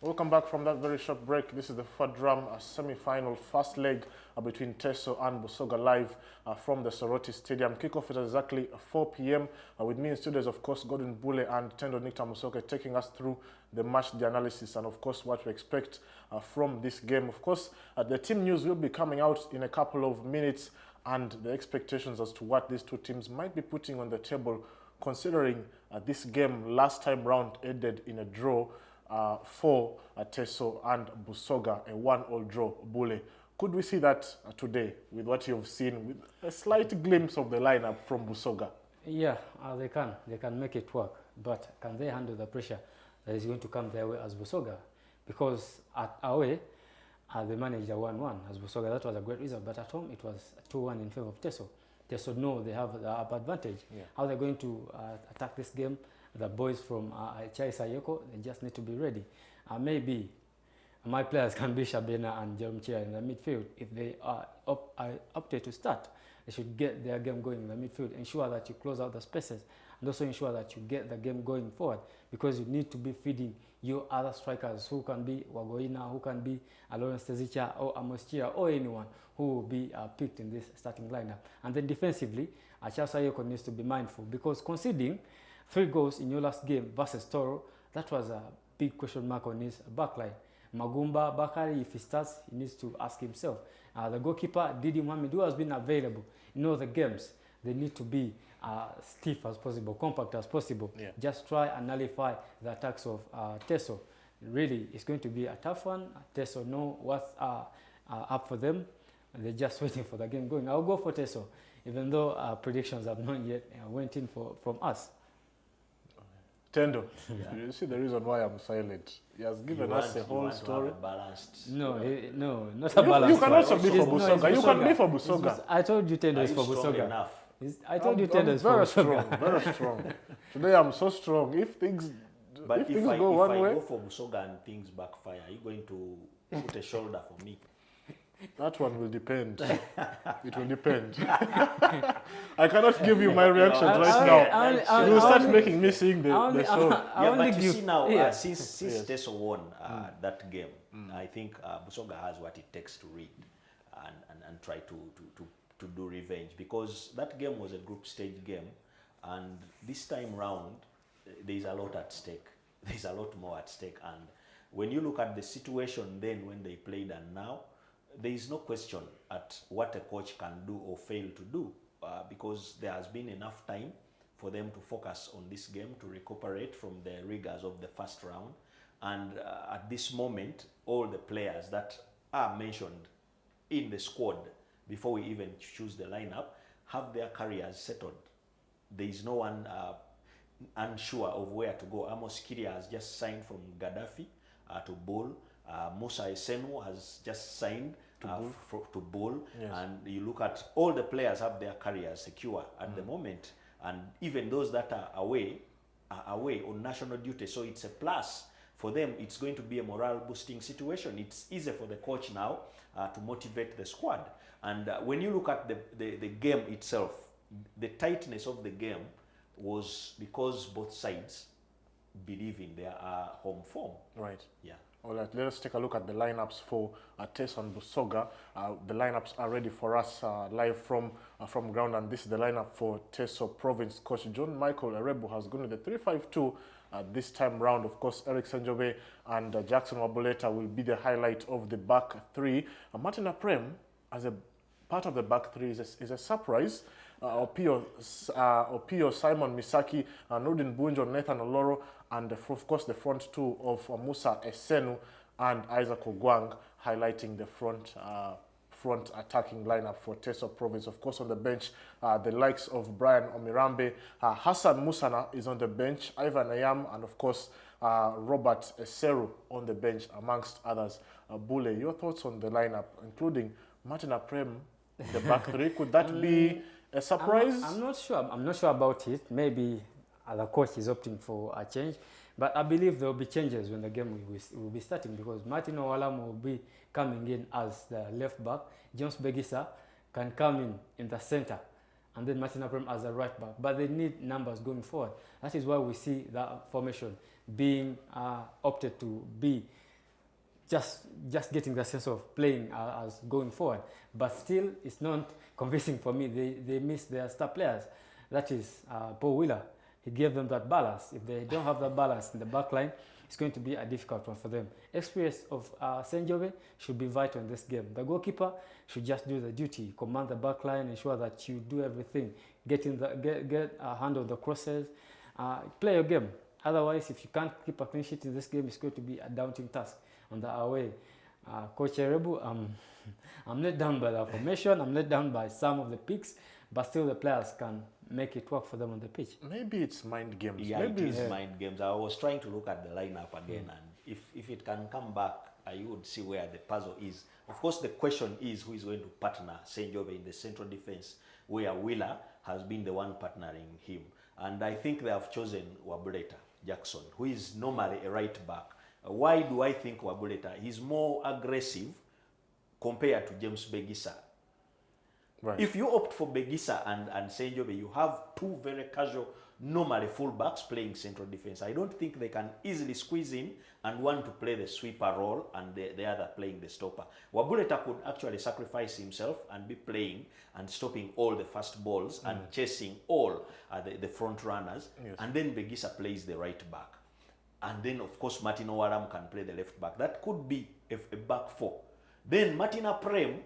Welcome back from that very short break. This is the FUFA Drum semi-final first leg between TESO and BUSOGA live from the Soroti Stadium. Kickoff is exactly 4 p.m. With me in studios, of course, Godwin Bule and Tendo Nicta Musoke taking us through the match, the analysis, and of course what we expect from this game. Of course, the team news will be coming out in a couple of minutes, and the expectations as to what these two teams might be putting on the table, considering this game last time round ended in a draw for TESO and BUSOGA, a 1-1 draw. Bule, could we see that today with what you've seen, with a slight glimpse of the lineup from BUSOGA? Yeah, they can make it work, but can they handle the pressure that is going to come their way as BUSOGA? Because at away, they managed a 1-1 as BUSOGA. That was a great result, but at home it was 2-1 in favor of TESO. TESO know they have the upper advantage. Yeah. How they're going to attack this game, the boys from Chai Sayoko, they just need to be ready. Maybe my players can be Shabena and Jerome Chia in the midfield. If they are opted to start, they should get their game going in the midfield. Ensure that you close out the spaces, and also ensure that you get the game going forward, because you need to be feeding your other strikers, who can be Wagoina, who can be Lawrence Tezicha or Amos Chia, or anyone who will be picked in this starting lineup. And then defensively, Chai Sayoko needs to be mindful, because conceding 3 goals in your last game versus Toro, that was a big question mark on his backline. Magumba Bakari, if he starts, he needs to ask himself. The goalkeeper, Didi Mohamed, who has been available in all the games, they need to be stiff as possible, compact as possible. Yeah. Just try and nullify the attacks of TESO. Really, it's going to be a tough one. TESO know what's up for them. They're just waiting for the game going. I'll go for TESO, even though predictions have not yet went in from us. Tendo, yeah. You see the reason why I'm silent. He has given us a whole story. No, not a balance. You can also be for BUSOGA. You can be for BUSOGA. I told you Tendo is for BUSOGA. I told you Tendo is for BUSOGA. Very strong. Today I'm so strong. If things go one way. If I go for BUSOGA and things backfire, are you going to put a shoulder for me? That one will depend. It will depend. I cannot give you my reactions right now. You will start making me sing the show. Yeah, but you see now, since TESO won that game, I think BUSOGA has what it takes to read and try to do revenge, because that game was a group stage game, and this time round, there's a lot at stake. There's a lot more at stake, and when you look at the situation then when they played and now, there is no question at what a coach can do or fail to do, because there has been enough time for them to focus on this game, to recuperate from the rigors of the first round. And at this moment, all the players that are mentioned in the squad before we even choose the lineup have their careers settled. There is no one unsure of where to go. Amos Kiria has just signed from Gaddafi to Bull. Musa Esenu has just signed to Bull. Yes. And you look at all the players have their careers secure at the moment, and even those that are away on national duty. So it's a plus for them. It's going to be a morale boosting situation. It's easy for the coach now to motivate the squad. And when you look at the game itself, the tightness of the game was because both sides believe in their home form. Right. Yeah. All right, let us take a look at the lineups for TESO and BUSOGA. The lineups are ready for us live from ground, and this is the lineup for TESO Province. Coach John Michael Erebu has gone with the 3-5-2 this time round. Of course, Eric Senjobe and Jackson Wabuleta will be the highlight of the back three. Martin Aprem, as a part of the back three, is a surprise. Opio, Simon Misaki, Nordin Bunjo, Nathan Oloro, and of course the front two of Musa Esenu and Isaac Ogwang, highlighting the front attacking lineup for TESO Province. Of course, on the bench, the likes of Brian Omirambe, Hassan Musana is on the bench, Ivan Ayam, and of course Robert Eseru on the bench, amongst others. Bule, your thoughts on the lineup, including Martin Aprem, the back three? Could that be a surprise? I'm not sure. I'm not sure about it. Maybe the coach is opting for a change, but I believe there will be changes when the game will be starting, because Martin Owalam will be coming in as the left back. James Begisa can come in the center, and then Martin Aprem as a right back. But they need numbers going forward. That is why we see that formation being opted to be just getting the sense of playing as going forward. But still, it's not convincing for me. They miss their star players. That is Paul Wheeler. He gave them that balance. If they don't have that balance in the back line, it's going to be a difficult one for them. Experience of Senjove should be vital in this game. The goalkeeper should just do the duty, command the back line, ensure that you do everything, get a hand on the crosses, play your game. Otherwise, if you can't keep a clean sheet in this game, it's going to be a daunting task on the away. Coach Erebu, I'm let down by the formation, I'm let down by some of the picks, but still the players can make it work for them on the pitch. Maybe it's mind games. Yeah, Maybe it is mind games. I was trying to look at the lineup again, and if it can come back, you would see where the puzzle is. Of course, the question is who is going to partner Senjove in the central defense, where Wheeler has been the one partnering him. And I think they have chosen Wabuleta Jackson, who is normally a right back. Why do I think Wabuleta? He's more aggressive compared to James Begisa. Right. If you opt for Begisa and Senjove, you have two very casual, normally fullbacks playing central defense. I don't think they can easily squeeze in and one to play the sweeper role and the other playing the stopper. Wabuleta could actually sacrifice himself and be playing and stopping all the fast balls and chasing all the front runners. Yes. And then Begisa plays the right back. And then, of course, Martin Owaram can play the left back. That could be a back four. Then Martin Aprem,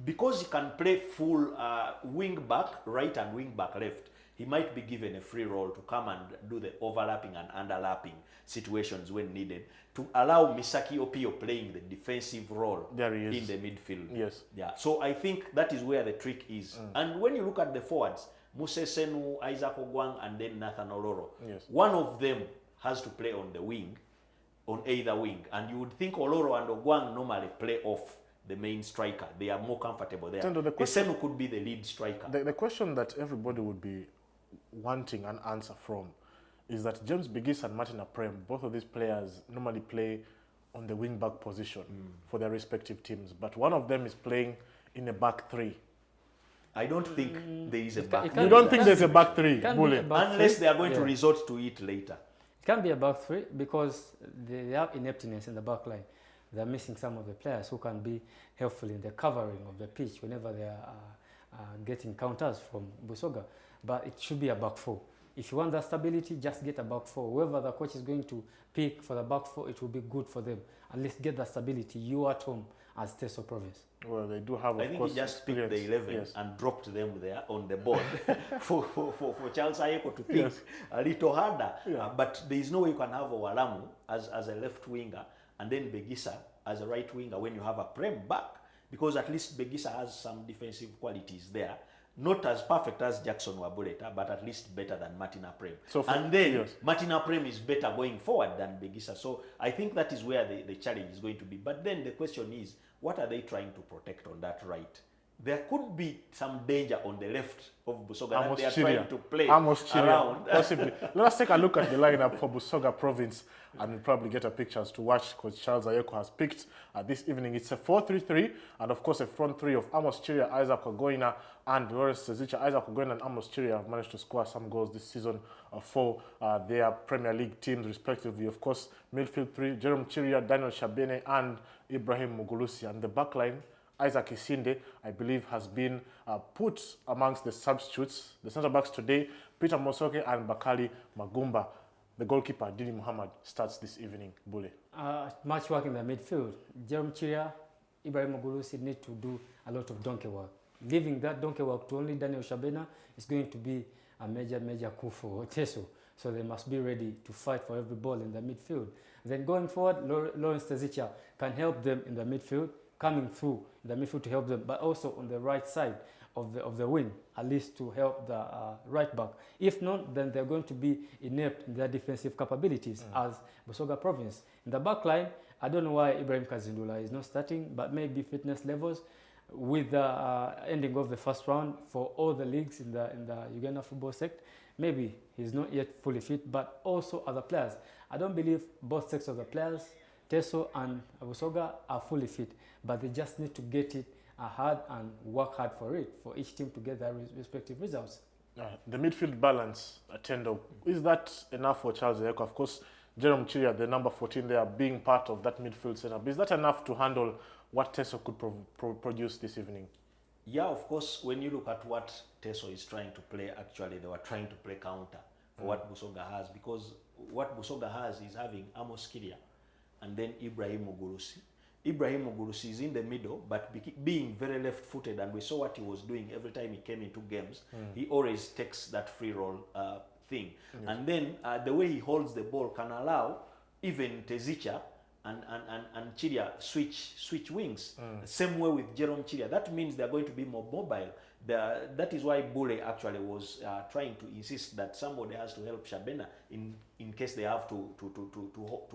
because he can play full wing back right and wing back left, he might be given a free role to come and do the overlapping and underlapping situations when needed, to allow Misaki Opio playing the defensive role in the midfield. Yes. Yeah. So I think that is where the trick is. And when you look at the forwards, Muse Senu, Isaac Ogwang, and then Nathan Oloro, Yes. one of them has to play on the wing, on either wing. And you would think Oloro and Ogwang normally play off the main striker. They are more comfortable there. Tendo, the question, Senu could be the lead striker. the question that everybody would be wanting an answer from is that James Begis and Martin Aprem, both of these players normally play on the wing back position for their respective teams, but one of them is playing in a back three. I don't think there is a back. You don't think there's a back three, Bully? Unless they are going to resort to it later. It can be a back three because they have ineptness in the back line. They're missing some of the players who can be helpful in the covering of the pitch whenever they are getting counters from Busoga. But it should be a back four. If you want that stability, just get a back four. Whoever the coach is going to pick for the back four, it will be good for them. At least get that stability. You at home as TESO province. Well, they do have, I think he just picked the 11 and dropped them there on the board for Charles Ayeko to think a little harder. But there is no way you can have Owalamu as a left winger and then Begisa as a right winger when you have a Prem back, because at least Begisa has some defensive qualities there. Not as perfect as Jackson Wabuleta, but at least better than Martin Aprem. So and then Martin Aprem is better going forward than Begisa. So I think that is where the challenge is going to be. But then the question is, what are they trying to protect on that right? There could be some danger on the left of Busoga that they are trying to play around. Possibly. Let us take a look at the lineup for Busoga province and we'll probably get a pictures to watch Coach Charles Ayeko has picked this evening. It's a 4-3-3 and of course a front three of Amos Chiria, Isaac Ogoina and Lawrence Tezicha. Isaac Ogoina and Amos Chiria have managed to score some goals this season for their Premier League teams respectively. Of course, midfield three, Jerome Chiria, Daniel Shabene and Ibrahim Mugulusi. And the back line, Isaac Isinde, I believe, has been put amongst the substitutes. The centre-backs today, Peter Mosoke and Bakali Magumba. The goalkeeper, Dini Muhammad, starts this evening. Bule. Much work in the midfield. Jerome Chiria, Ibrahim Mugulusi need to do a lot of donkey work. Leaving that donkey work to only Daniel Shabena is going to be a major coup for TESO. So they must be ready to fight for every ball in the midfield. Then going forward, Lawrence Tezicha can help them in the midfield, coming through the midfield to help them, but also on the right side of the wing, at least to help the right back. If not, then they're going to be inept in their defensive capabilities as Busoga province. In the back line, I don't know why Ibrahim Kazindula is not starting, but maybe fitness levels with the ending of the first round for all the leagues in the Uganda football sector. Maybe he's not yet fully fit, but also other players. I don't believe both sets of the players, TESO and Busoga, are fully fit, but they just need to get it hard and work hard for it, for each team to get their respective results. The midfield balance, Tendo, is that enough for Charles Ayeko? Of course, Jerome Chiria, the number 14 there, being part of that midfield setup. Is that enough to handle what TESO could produce this evening? Yeah, of course, when you look at what TESO is trying to play, actually they were trying to play counter for what BUSOGA has, because what BUSOGA has is having Amos Kiria and then Ibrahim Mugurusi. Ibrahim Mugurusi is in the middle, but being very left-footed, and we saw what he was doing every time he came into games. He always takes that free roll thing. Yes. And then the way he holds the ball can allow even Tezicha and Chiria switch wings. Same way with Jerome Chiria. That means they're going to be more mobile. That is why Bule actually was trying to insist that somebody has to help Shabena in case they have to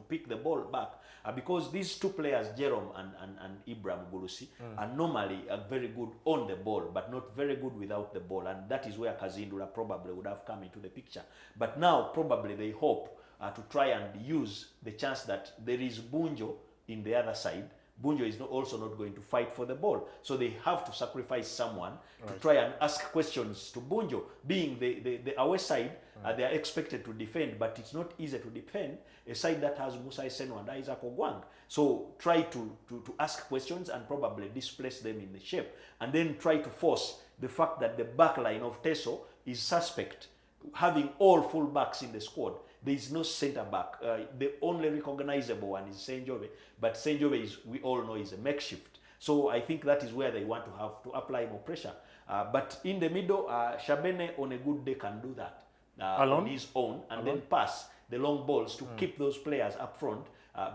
pick the ball back. Because these two players, Jerome and Ibrahim Gurusi, are normally very good on the ball, but not very good without the ball. And that is where Kazindula probably would have come into the picture. But now probably they hope to try and use the chance that there is Bunjo in the other side. Bunjo is also not going to fight for the ball. So they have to sacrifice someone to try and ask questions to Bunjo. Being the away side, they are expected to defend, but it's not easy to defend a side that has Musa Isenu and Isaac Ogwang. So try to ask questions and probably displace them in the shape. And then try to force the fact that the back line of TESO is suspect. Having all full backs in the squad, there is no center back. The only recognizable one is Senjobe, but Senjobe is, we all know, is a makeshift. So I think that is where they want to have to apply more pressure. But in the middle, Shabene on a good day can do that on his own, and then pass the long balls to keep those players up front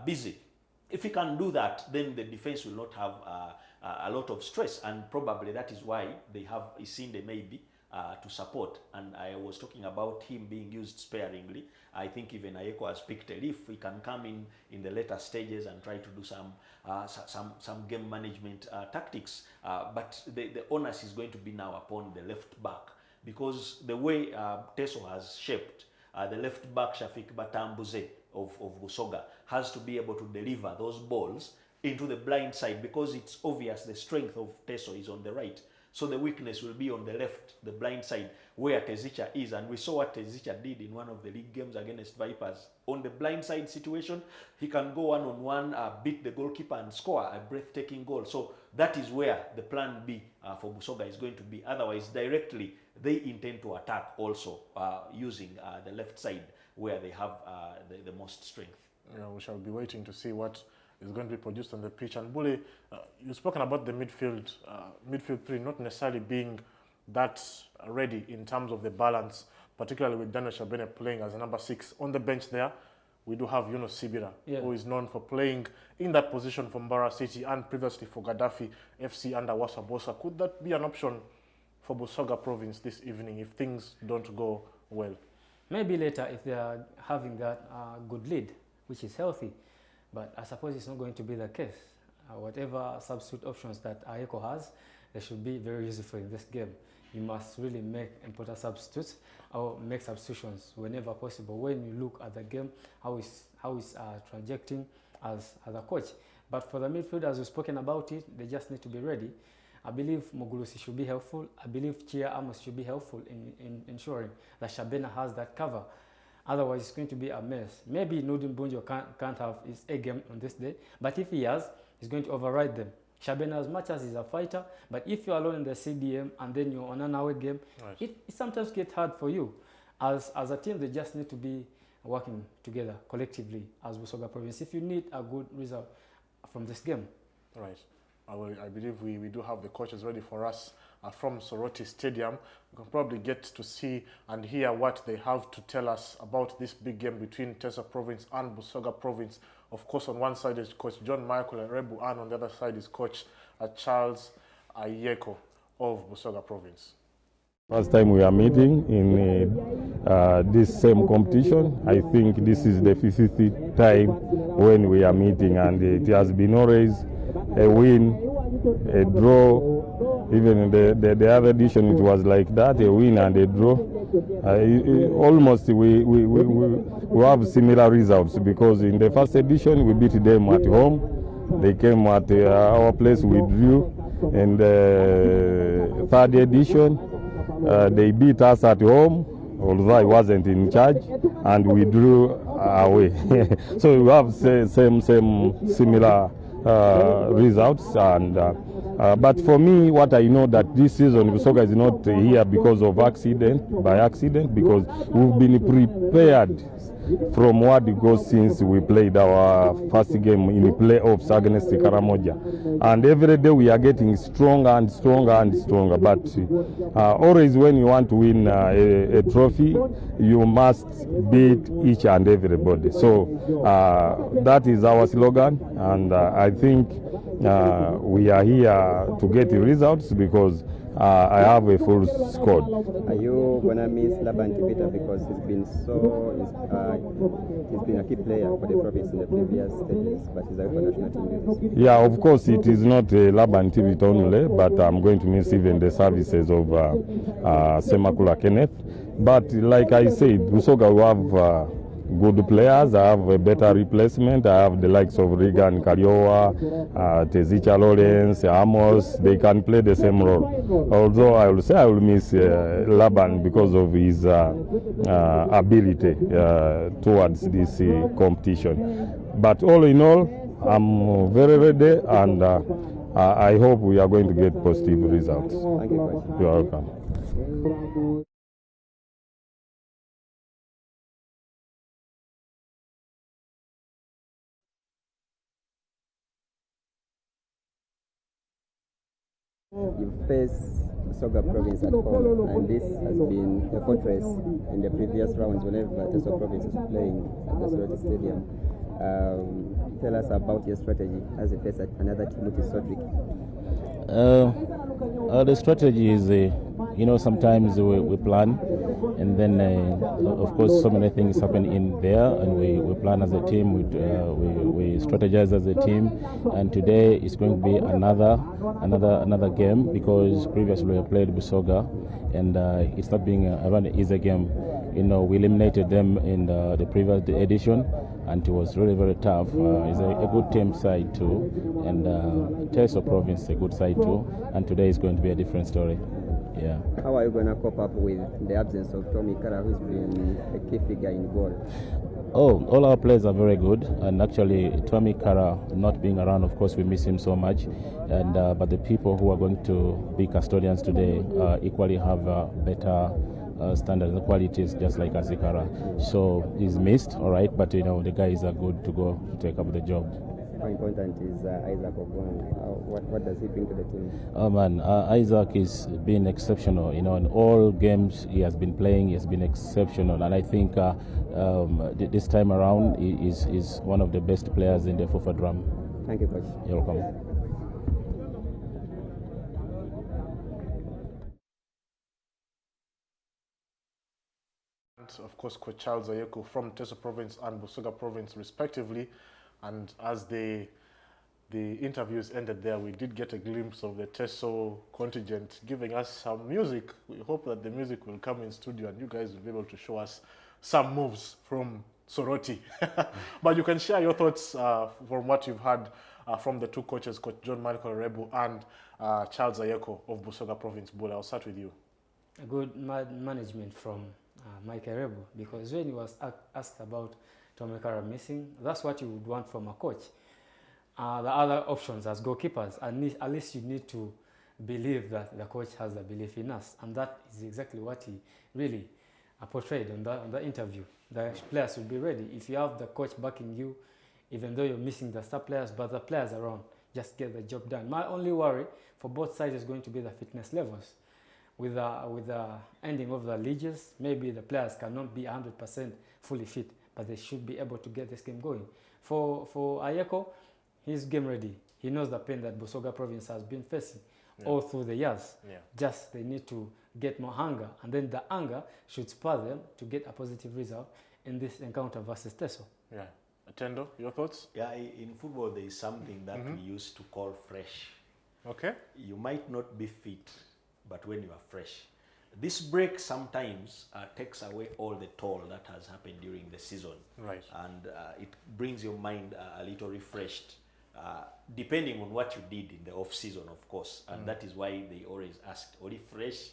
busy. If he can do that, then the defense will not have a lot of stress, and probably that is why they have Isinde maybe to support. And I was talking about him being used sparingly. I think even Ayeko has picked a leaf. He can come in the later stages and try to do some game management tactics. But the onus is going to be now upon the left back, because the way TESO has shaped the left back, Shafik Batambuze of BUSOGA, has to be able to deliver those balls into the blind side, because it's obvious the strength of TESO is on the right. So the weakness will be on the left, the blind side, where Tezicha is. And we saw what Tezicha did in one of the league games against Vipers. On the blind side situation, he can go one-on-one, beat the goalkeeper and score a breathtaking goal. So that is where the plan B for BUSOGA is going to be. Otherwise, directly, they intend to attack also using the left side, where they have the most strength. Yeah, we shall be waiting to see what is going to be produced on the pitch. And Bule, you've spoken about the midfield three not necessarily being that ready in terms of the balance, particularly with Daniel Shabene playing as a number 6. On the bench there, we do have Yunus Sibira, who is known for playing in that position for Mbarara City and previously for Gaddafi FC under Wasabosa. Could that be an option for BUSOGA Province this evening if things don't go well? Maybe later if they are having that good lead, which is healthy. But I suppose it's not going to be the case. Whatever substitute options that Ayeko has, they should be very useful in this game. You must really make important substitutes or make substitutions whenever possible. When you look at the game, how is trajecting as a coach. But for the midfield, as we've spoken about it, they just need to be ready. I believe Mugurusi should be helpful. I believe Chia Amos should be helpful in ensuring that Shabena has that cover. Otherwise, it's going to be a mess. Maybe Nudin Bunjo can't have his A game on this day, but if he has, he's going to override them. Shabena, as much as he's a fighter, but if you're alone in the CDM and then you're on an away game, it sometimes gets hard for you. As a team, they just need to be working together collectively as BUSOGA Province if you need a good result from this game. Right. I believe we do have the coaches ready for us from Soroti Stadium. We can probably get to see and hear what they have to tell us about this big game between TESO Province and BUSOGA Province. Of course, on one side is Coach John Michael Erebu, and on the other side is Coach Charles Ayeko of BUSOGA Province. First time we are meeting in this same competition. I think this is the 50th time when we are meeting, and it has been always a win, a draw. Even in the other edition, it was like that, a win and a draw. Almost we have similar results, because in the first edition we beat them at home. They came at our place, we drew. In the third edition, they beat us at home, although I wasn't in charge, and we drew away. So we have similar results. And but for me, what I know that this season BUSOGA is not here because of by accident, because we've been prepared from what it goes since we played our first game in the playoffs against Karamoja. And every day we are getting stronger and stronger and stronger. But always when you want to win a trophy, you must beat each and everybody. So that is our slogan, and I think we are here to get the results because I have a full squad. Are you gonna miss Laban Tibita because he's been a key player for the province in the previous stages, but he's out for national team? Yeah, of course it is not Laban Tibita only, but I'm going to miss even the services of Semakula Kenneth. But like I said, BUSOGA will have good players. I have a better replacement. I have the likes of Regan Kariowa, Tezicha Lawrence, Amos. They can play the same role. Although I will say I will miss Laban because of his ability towards this competition. But all in all, I'm very ready, and I hope we are going to get positive results. Thank you, Coach. You're welcome. You face BUSOGA province at home, and this has been a fortress in the previous rounds whenever TESO province is playing at the Soroti Stadium. Tell us about your strategy as you face another team which is so tricky. The strategy is, sometimes we plan, and then of course so many things happen in there, and we plan as a team, we strategize as a team, and today is going to be another game, because previously we played BUSOGA, and it's not being a very easy game. We eliminated them in the previous edition, and it was really very tough. It's a good team side too, and TESO province is a good side too, and today is going to be a different story. Yeah. How are you going to cope up with the absence of Tommy Kara, who's been a key figure in goal? Oh, all our players are very good, and actually Tommy Kara not being around, of course we miss him so much, and but the people who are going to be custodians today equally have better standards and qualities, just like Azikara. So he's missed, all right, but the guys are good to go to take up the job. How important is Isaac Ogwan? What does he bring to the team? Oh man, Isaac is been exceptional. In all games he has been playing, he has been exceptional, and I think this time around he is one of the best players in the FUFA Drum. Thank you, Coach. You're welcome. Of course, Coach Charles Ayeko from TESO province and BUSOGA province respectively. And as the interviews ended there, we did get a glimpse of the TESO contingent giving us some music. We hope that the music will come in studio and you guys will be able to show us some moves from Soroti. But you can share your thoughts from what you've heard from the two coaches, Coach John Michael Rebu and Charles Ayeko of BUSOGA province. Bull, I'll start with you. A good management from Mike Rebu, because when he was asked about Tommy Kara missing, that's what you would want from a coach. The other options as goalkeepers, at least you need to believe that the coach has the belief in us, and that is exactly what he really portrayed on the interview. The players will be ready. If you have the coach backing you, even though you're missing the star players, but the players around, just get the job done. My only worry for both sides is going to be the fitness levels. With the ending of the leagues, maybe the players cannot be 100% fully fit, but they should be able to get this game going. For Ayeko, he's game ready. He knows the pain that BUSOGA province has been facing all through the years. Yeah. Just they need to get more hunger, and then the anger should spur them to get a positive result in this encounter versus TESO. Yeah. Tendo, your thoughts? Yeah, in football there is something that we used to call fresh. Okay. You might not be fit, but when you are fresh. This break sometimes takes away all the toll that has happened during the season. Right. And it brings your mind a little refreshed, depending on what you did in the off-season, of course. And that is why they always asked, are you fresh?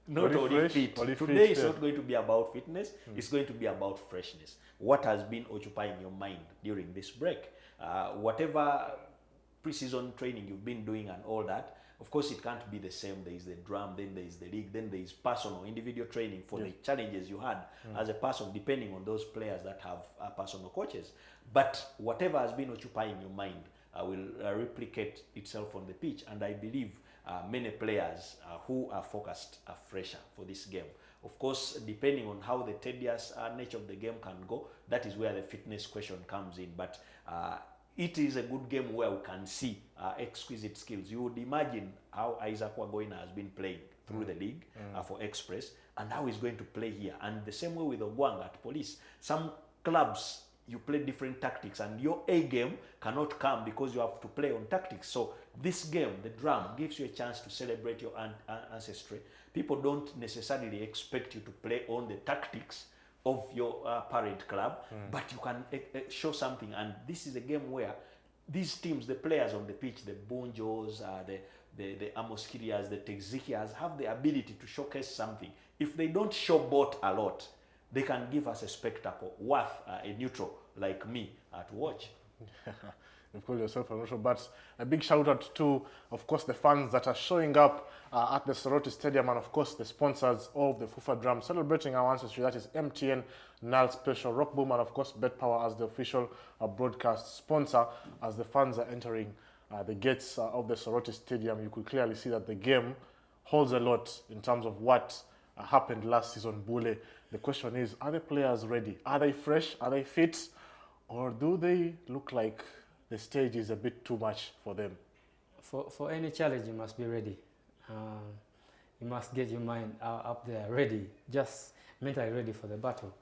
not only fit. Today it's not going to be about fitness, it's going to be about freshness. What has been occupying your mind during this break? Whatever pre-season training you've been doing and all that, of course it can't be the same. There is the drum, then there is the league, then there is personal, individual training for the challenges you had as a person, depending on those players that have personal coaches. But whatever has been occupying your mind will replicate itself on the pitch, and I believe many players who are focused are fresher for this game. Of course, depending on how the tedious nature of the game can go, that is where the fitness question comes in. But it is a good game where we can see exquisite skills. You would imagine how Isaac Wagoina has been playing through the league for Express, and how he's going to play here. And the same way with Ogwang at Police. Some clubs, you play different tactics, and your A game cannot come because you have to play on tactics. So this game, the drum, gives you a chance to celebrate your ancestry. People don't necessarily expect you to play on the tactics of your parent club, but you can show something. And this is a game where these teams, the players on the pitch, the Bonjos, the Amos Kirias, the Texikias, have the ability to showcase something. If they don't showboat a lot, they can give us a spectacle worth a neutral like me to watch. You've called yourself a neutral, but a big shout out to, of course, the fans that are showing up at the Soroti Stadium, and of course the sponsors of the FUFA Drum celebrating our ancestry. That is MTN, Nile Special, Rock Boom, and of course Bet Power as the official broadcast sponsor. As the fans are entering the gates of the Soroti Stadium, you could clearly see that the game holds a lot in terms of what happened last season. Bule. The question is, are the players ready? Are they fresh? Are they fit? Or do they look like the stage is a bit too much for them? For any challenge, you must be ready. You must get your mind up there ready, just mentally ready for the battle.